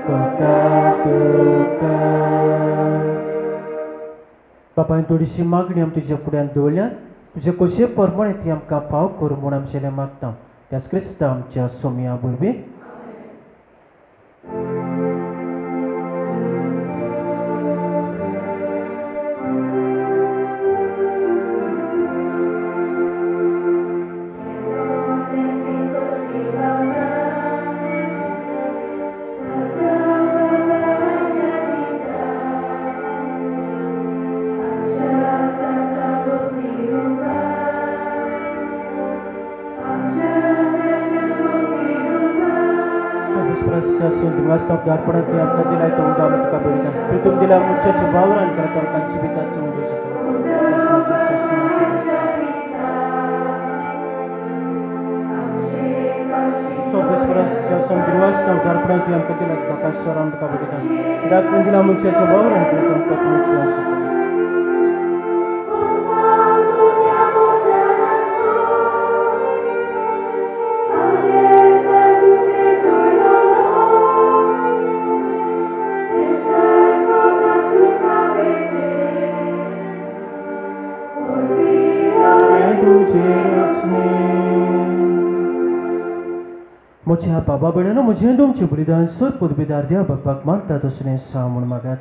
कोता तुका. बापायन थोडीशी मागणी आमी तुज्या फुड्यान दवरल्या. तुजे कशे परमणे ती आमकां पाव करूं म्हूण आमचेले मागता. त्याच क्रिस्ता आमच्या सोम्या वरवीं. Amca दिनवास दारपणात मी आमकां दिलाय तो उदो आमी तुका बळयता प्रितूम दिल्या मुच्याच्या भावरान करता आमकां जिविताचो उदो दिनवास दारपणात मी आमकां दिलाय ताका स्वरान तुका बळयता दाखून दिल्या मुच्याच्या भावरान करता आमकां म्हज्या बाबा बडयन म्हजें तुमचें बलिदान सर पदवीदार देवा बापाक मागता तसलें सा म्हूण मागात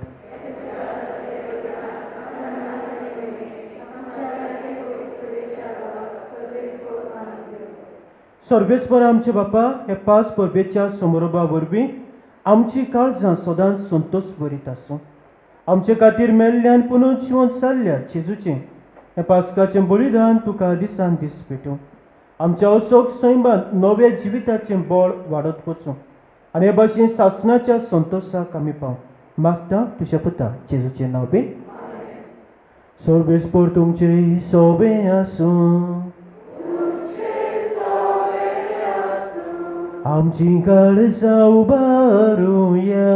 सर्वेस्पर आमचे बापा हे 5 परबेच्या समारंभा वरवीं आमची काळजां सदांच संतोश भरीत आसूं आमचे खातीर मेल्ल्यान पुनून जिवन जाल्ल्या जेजूचें हे पास्काचें बलिदान तुका दिसान दीस भेटूं आमच्या असोक सैमात नव्या जिविताचें बळ वाडत वचूं आनी हे भाशेन सासणाच्या संतोशाक आमी पावूं मागता तुज्या पुता जेजूचें नांव बी सर्वेस्पर तुमचे सोबे आसूं आमची काळजां उबारुया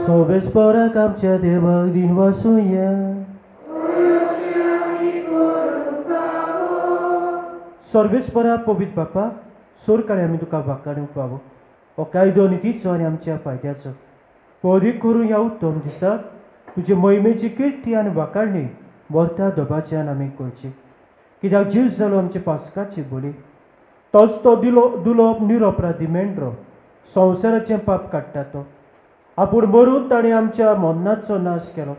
सोबेस्पराक आमच्या देवाक दिन वासुया सर्वेस्परा पवित्र बापा सोर काळी आमी तुका वाखाणूंक पावो हो कायदो नितीचो आनी आमच्या फायद्याचो पदीक करूं ह्या उत्तम दिसाक तुजे महिमेची किर्ती आनी वाखाणणी वर्ता दोबाच्यान आमी करची कित्याक जीव जालो आमचे पास्काची बळी तोच तो दुलोप निरपराधी मेंढरो संवसाराचें पाप काडटा तो आपूण मरून ताणें आमच्या मरणाचो नाश केलो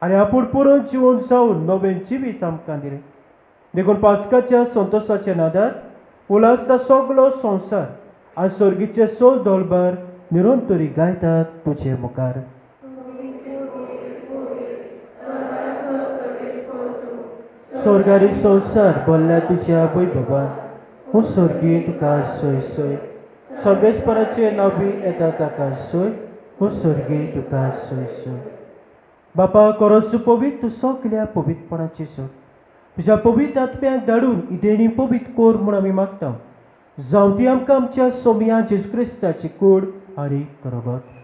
आनी आपूण पुरो जिवन जावन नवें जिवीत आमकां दिलें देखून पास्काच्या संतोशाच्या नादांत उलासता सगलो संवसार आनी सर्गीचे सोल दोळबार निरंतरी गायतात तुजे मुखार स्वर्गारी संवसार बोल्ल्या तुज्या वैभवान हूं सर्गी तुका सोय सोय सर्वेस्पराचे नांव बी येता ताका सोय हूं सर्गी तुका सोय सोय बापा कोरोस पवित्र तूं सगल्या पवित्रपणाची सोय तुज्या पवित्र आत्म्याक धाडून ही देणी पवित्र कोर म्हूण आमी मागता जावं ती आमकां आमच्या सोमया जेजू क्रिस्ताची कूड आनी करगत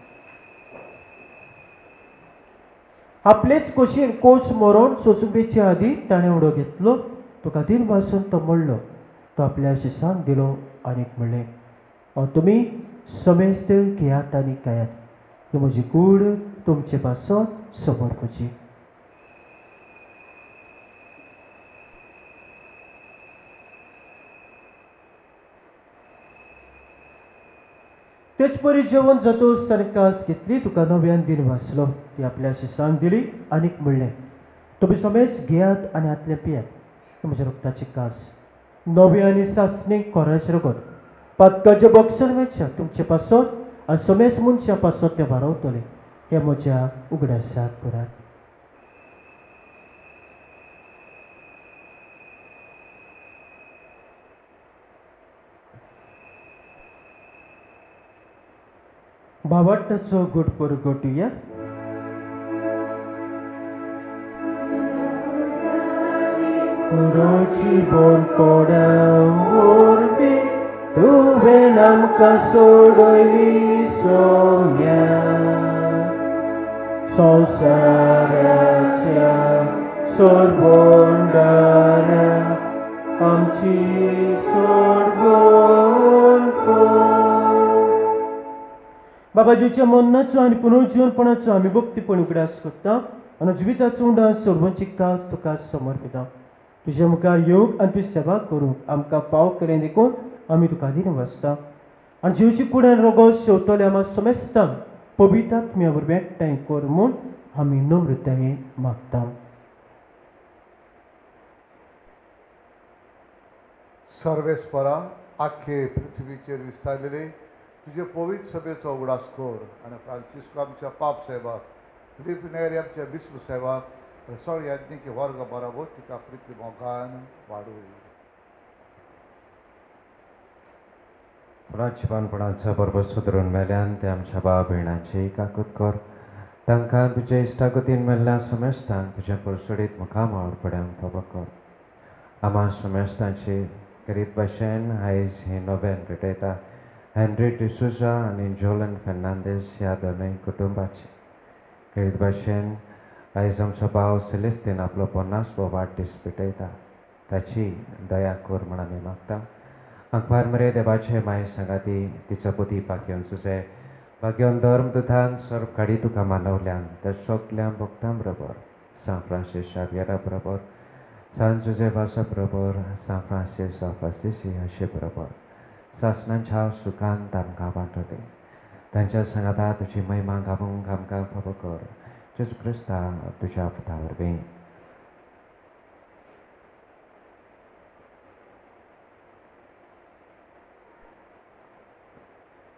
आपलेच खोशेन कोच मरोन सोंसुबेच्या आदी ताणें उडो घेतलो तुका दिन वासून तो म्हणलो तो आपल्या शिसांक दिलो आनीक म्हणलें तुमी समेस्त घेयात आनी खायात ही म्हजी कूड तुमचे पासत समोर करची तेच परी जेवण जातोच ताणें कास घेतली तुका नव्यान दिन वाचलो ती आपल्या शिसांक दिली आनीक म्हणलें तुमी समेज घेयात आनी आतलें पियात म्हज्या रक्ताची कास नवे आनी सासणीक कोराचें रगत पातकाचें बक्षण वेच्या तुमचे पासत आनी समेज मनशां पासत तें वारवतलें हे म्हज्या उगडासाक करात भावार्थाचो घोट घोटुया जीवन कोडा वरवीं तुवें आमकां सोडली सोम्या संवसाराच्या सोडवंडारा आमची सोडवण कर बाबाजीच्या मरणाचो आनी पुनर्जीवनपणाचो आमी भक्तीपण उगडास करता आनी जिविताचो उंडाण सर्वांची कास तुका समर्पिता तुज्या मुखार येवंक आनी तुजी सेवा करूंक आमकां पाव करें देखून आमी तुका दिन वाचता आनी जिवची कुड्यान रगत शेवतले आमी समेस्तांक पवित्र आत्म्या वरवीं एकठांय कर म्हूण आमी नम्रतायेन मागता सर्वेस्परा आख्खे पृथ्वीचेर विस्तारलेले तुजे पवित्र सभेचो उगडास कर आनी फ्रांसिस्को आमच्या पाप सेवाक फिलीप नेरी आमच्या बिस्व सेवाक सगळे याज्ञिक वर्ग बरोबर तिका प्रिती मोगान वाडूय पुराचपणपणाचा बरोबर सुदरून मेल्यान ते आमच्या भाव भयणांची काकूत कर तांकां तुज्या इश्टागतीन मेल्ल्या समेस्तांक तुज्या परसुडीत मुखामळ पड्यांक फावो कर आम्हा समेस्तांची करीत भाशेन आयज ही नोवेन भेटयता हेनरी डिसुजा आनी जोलन फेर्नांदीस ह्या दोनूय कुटुंबाची करीत भाशेन आयज आमचो भाव सेलेस्तीन आपलो 50वो वाडदीस भेटयता ताची दया कर म्हण आमी मागता आंकवार मरे देवाचे माय सांगाती तिचो पुती पाक्योन सुजे पाक्योन धर्म दुतान सर्व काडी तुका मानवल्यान त्या सगल्या भक्तां बरोबर सान फ्रांसीस शावियरा बरोबर सान जोसेफासा बरोबर सान फ्रांसीस ऑफ असिसी हाचे बरोबर सासणांच्या सुखांत आमकां वांटो दी तांच्या सांगाता तुजी महिमा गावूंक आमकां फावो कर जेजू क्रिस्ता तुज्या पुता वरवीं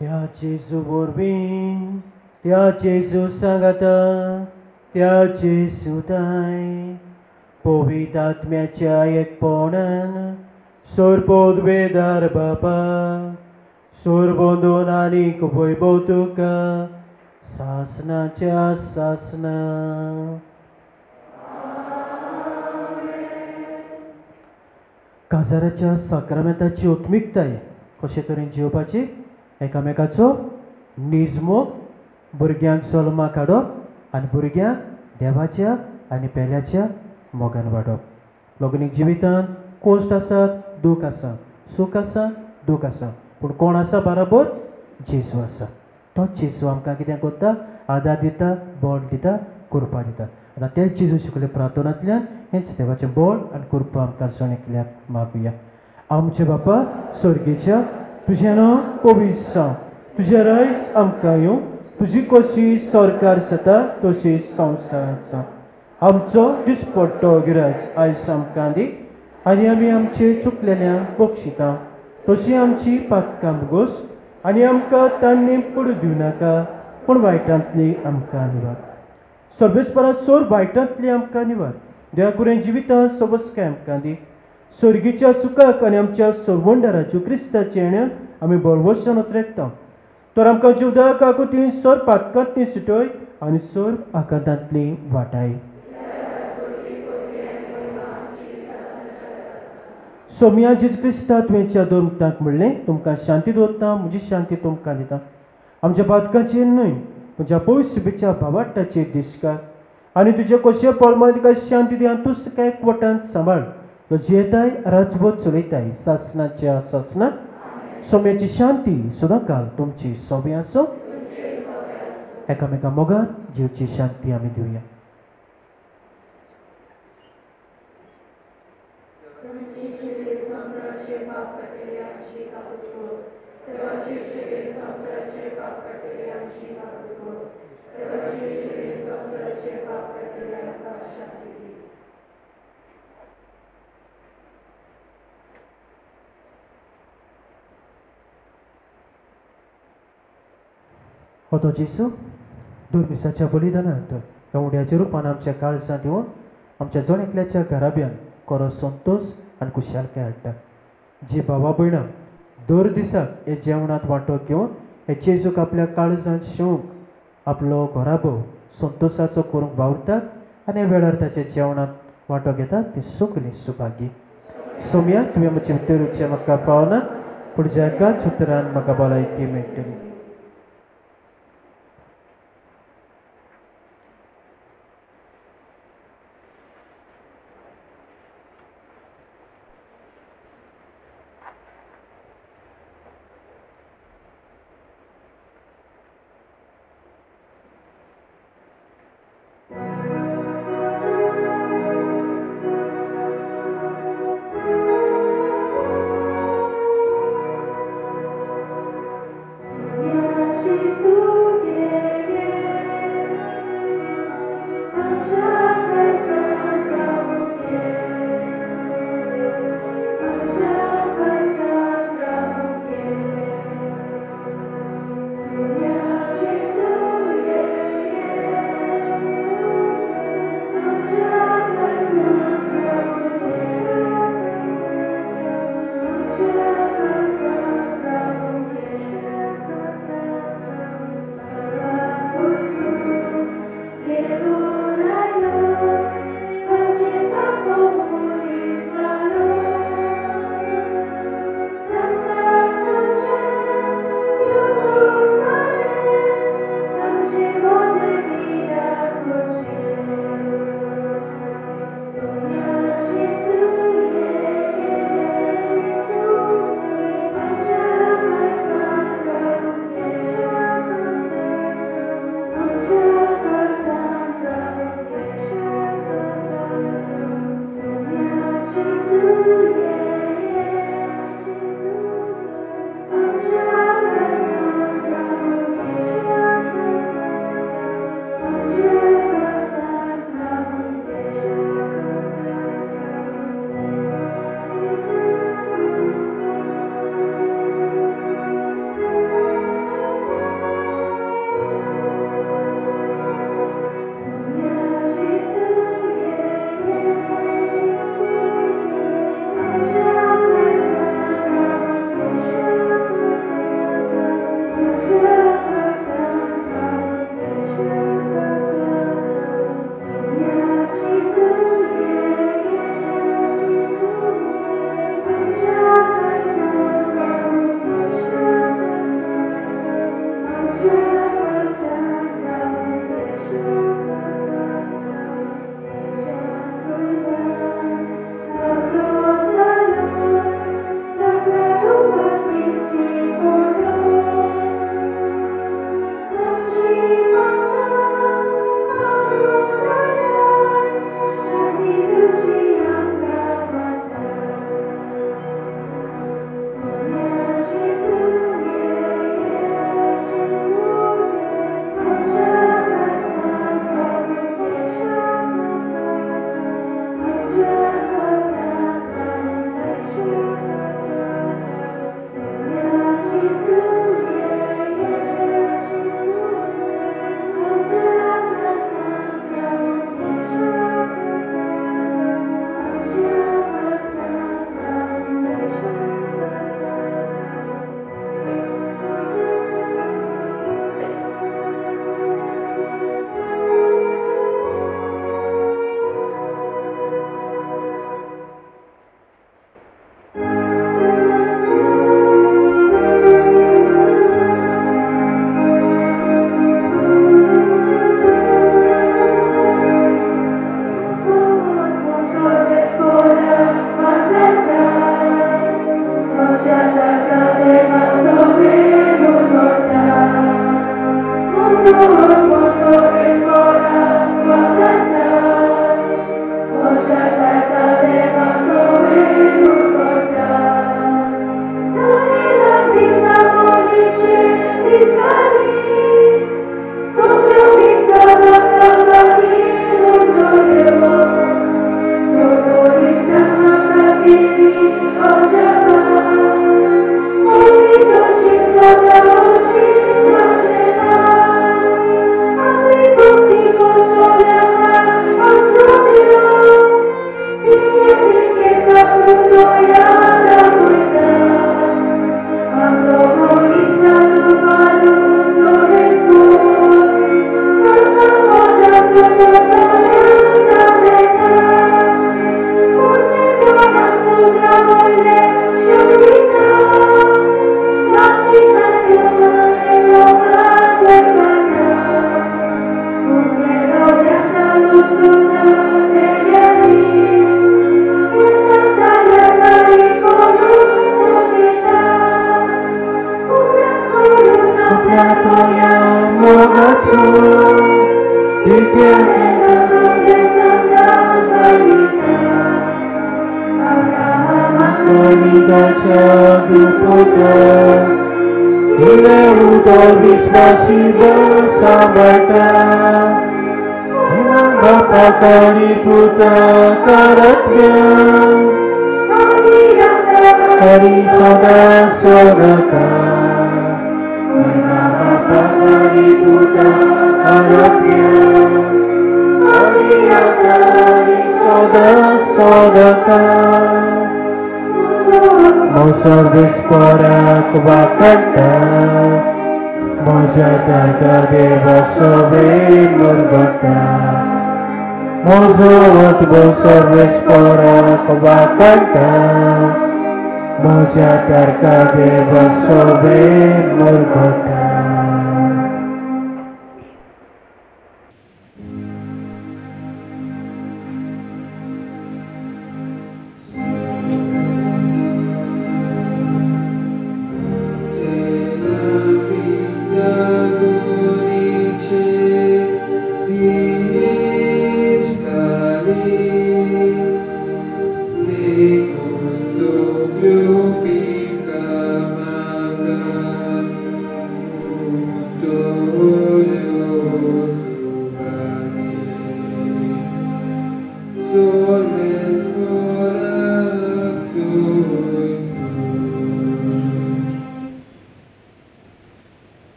त्या जेजू वरवीं त्या जेजू सांगाता त्या जेजूताय पवित्र आत्म्याच्या एकपणान सोरपोदवेदार बाबा सोरबोंदोन आनीक वैभव तुका सासनाच्या सासना काजाराच्या साक्रामेंताची ओत्मिकताय कशे तरेन जेवपाची एकामेकाचो निजमोग भुरग्यांक सोलमा काडप आनी भुरग्यांक देवाच्या आनी पेल्याच्या मोगान वाडप लग्नीक जिवितांत कोश्ट आसात दूख आसा सूख आसा दूख आसा पूण कोण आसा बराबर जेजू आसा तोच जेजू आमकां कितें करता आदार दिता बळ दिता कृपा दिता आतां तेच जेजू शिकले प्रार्थनांतल्यान हेंच देवाचें बळ आनी कृपा आमकां सणेकल्याक मागुया आमचे बापा स्वर्गीच्या तुजें नांव पवित्र जावं तुजें रायज आमकां येवं तुजी कशी सरकार जाता तशी संवसारांत जावं आमचो दिसपट्टो गिरायज आयज आमकां दी आनी आमी आमचे चुकलेल्यांक बक्षिता तशी आमची पातकां भोगोस आनी आमकां तांणी पडू दिवं नाका पूण वायटांतली आमकां निवार सर्वेस्परांत सोर वायटांतली आमकां निवार देवा करून जिवितांत सबस्काय आमकां दी स्वर्गीच्या सुखाक आनी आमच्या सर्वंडाराच्यो क्रिस्ताचे येण्यान आमी बरवशान उतरेकता तर आमकां जिवदा काकुती सर पातकांतली सुटय आनी सर आकांतांतली वाटाय सोम्या जेजू क्रिस्ता तुवेंच्या दोरमतांक म्हणलें तुमकां शांती दवरता म्हजी शांती तुमकां दिता आमच्या पातकांचेर न्हय म्हज्या पवित्र सुबेच्या भावार्थाचेर दिसकार आनी तुजे कशे परमाण तुका शांती दी आनी तूं सकाळ एकवटान सांबाळ तो जियेताय राजभर चलयताय सासणाच्या सासणाक सोम्याची शांती सदांकाल तुमची सोबे आसो एकामेका मोगान जीवची शांती आमी दिवया हो तो जेसू दुर्मिसाच्या बलिदानांत ह्या उड्याच्या रुपान आमच्या काळजांत येवन आमच्या जण एकल्याच्या घराब्यान खरो संतोश आनी खुशालकाय हाडटा जी भावा भयणां दर दिसाक हे जेवणांत वांटो घेवन हे जेजूक आपल्या काळजांत शिवूंक आपलो घराबो संतोशाचो करूंक वावरतात आनी वेळार ताच्या जेवणांत वांटो घेतात ती सगळीं सुभागी सोम्या तुवें म्हजे भितर म्हाका पावना पूण ज्या एकाच उतरान म्हाका भलायकी मेळटली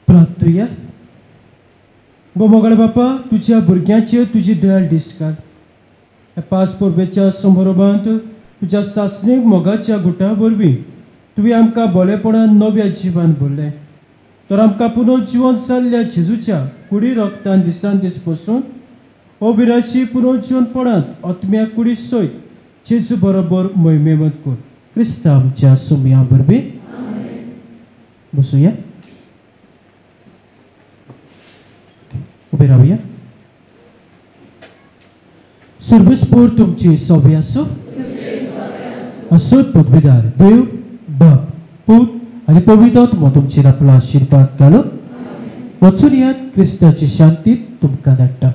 प्रार्थूया. मोगाळ बापा, तुझ्या भुरग्यांचेर तुजी दयाळ दिसकाल. ह्या पांच परबेच्या समारंभांत तुझ्या सासणेक मोगाच्या गुटा वरवीं तुवें आमकां बळेपणान नव्या जिवान भरलें. तर आमकां पुनर्जीवन जाल्ल्या जेजूच्या कुडी रक्तान दिसान दीस बसून अविनाशी पुनर्जीवनपणांत आत्म्या कुडी सयत जेजू बरोबर मोहिमेमत कर. क्रिस्ता आमच्या सुमया वरवीं. बसूया. उबे रावया. सर्वेस्पोर तुमची सव्य असो. असो पदवीदार देव बाप पूत आणि पवित्र आत्मा तुमचेर आपला आशीर्वाद घालो. वचून यात क्रिस्ताची शांती तुमकां धाडटा.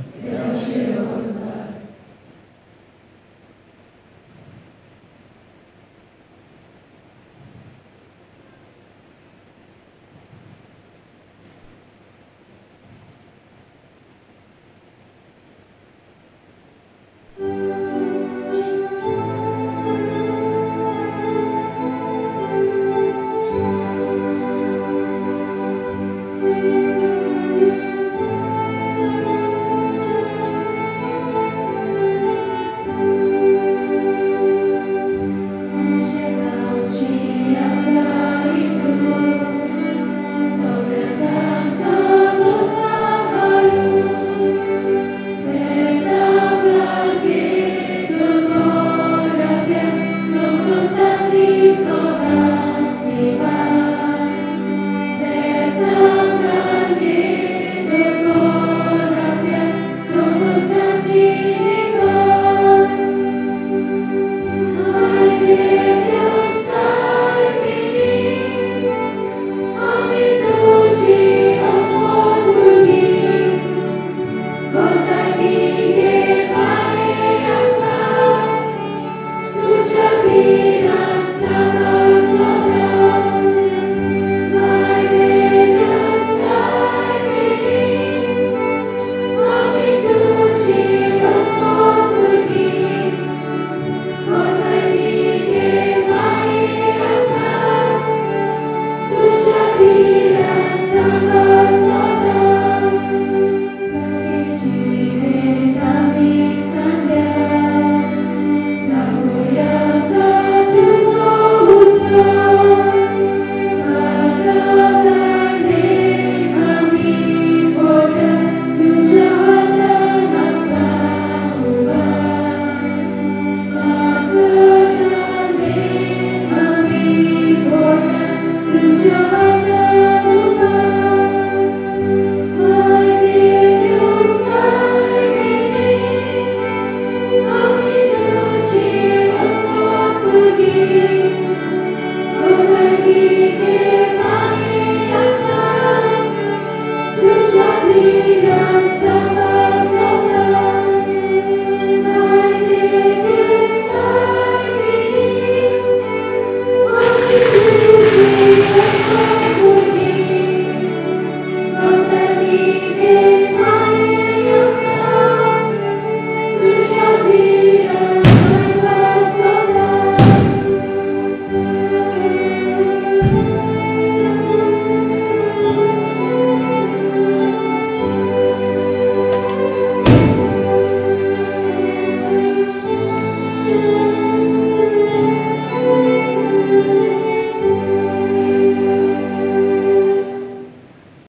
you.